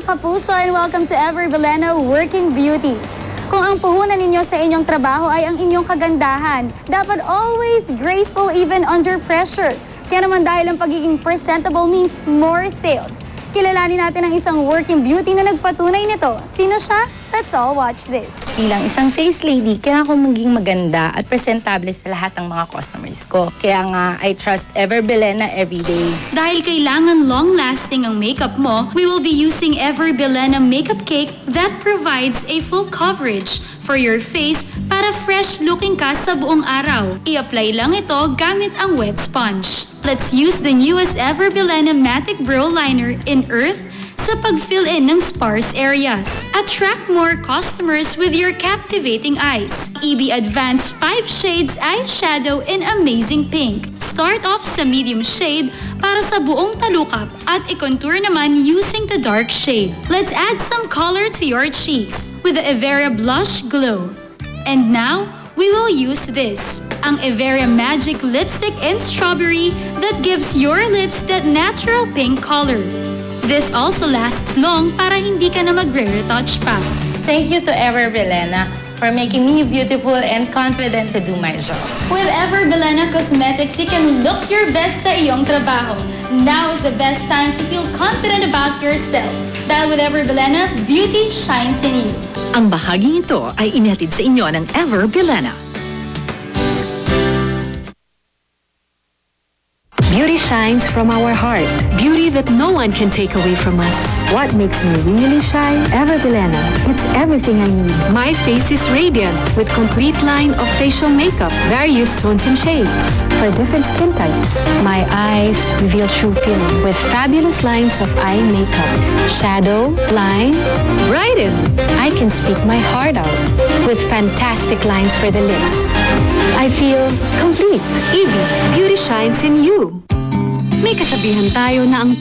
kapuso, and welcome to Ever Bilena Working Beauties. Kung ang puhunan ninyo sa inyong trabaho ay ang inyong kagandahan, dapat always graceful even under pressure. Kaya naman dahil ang pagiging presentable means more sales. Kilalanin natin ang isang working beauty na nagpatunay nito. Sino siya? Let's all watch this. Bilang isang sales lady, kaya ako maging maganda at presentable sa lahat ng mga customers ko. Kaya nga, I trust Ever Bilena every day. Dahil kailangan long-lasting ang makeup mo, we will be using Ever Bilena Makeup Cake that provides a full coverage for your face para fresh-looking ka sa buong araw. I-apply lang ito gamit ang wet sponge. Let's use the newest Ever Bilena Matic Brow Liner in Earth sa pag-fill in ng sparse areas. Attract more customers with your captivating eyes. EB Advanced 5 Shades Eyeshadow in Amazing Pink. Start off sa medium shade para sa buong talukap at i-contour naman using the dark shade. Let's add some color to your cheeks with the Everia Blush Glow. And now, we will use this, ang Everia Magic Lipstick in Strawberry that gives your lips that natural pink color. This also lasts long para hindi ka na magre-retouch pa. Thank you to Ever Bilena for making me beautiful and confident to do my job. With Ever Bilena Cosmetics, you can look your best sa iyong trabaho. Now is the best time to feel confident about yourself. Dahil with Ever Bilena, beauty shines in you. Ang bahaging ito ay inatid sa inyo ng Ever Bilena. Beauty shines from our heart. Beauty that no one can take away from us. What makes me really shine? Ever Bilena. It's everything I need. My face is radiant with complete line of facial makeup, various tones and shades for different skin types. My eyes reveal true feelings with fabulous lines of eye makeup. Shadow, line, brighten. I can speak my heart out with fantastic lines for the lips. I feel complete. Evie, beauty shines in you. May kasabihan tayo na ang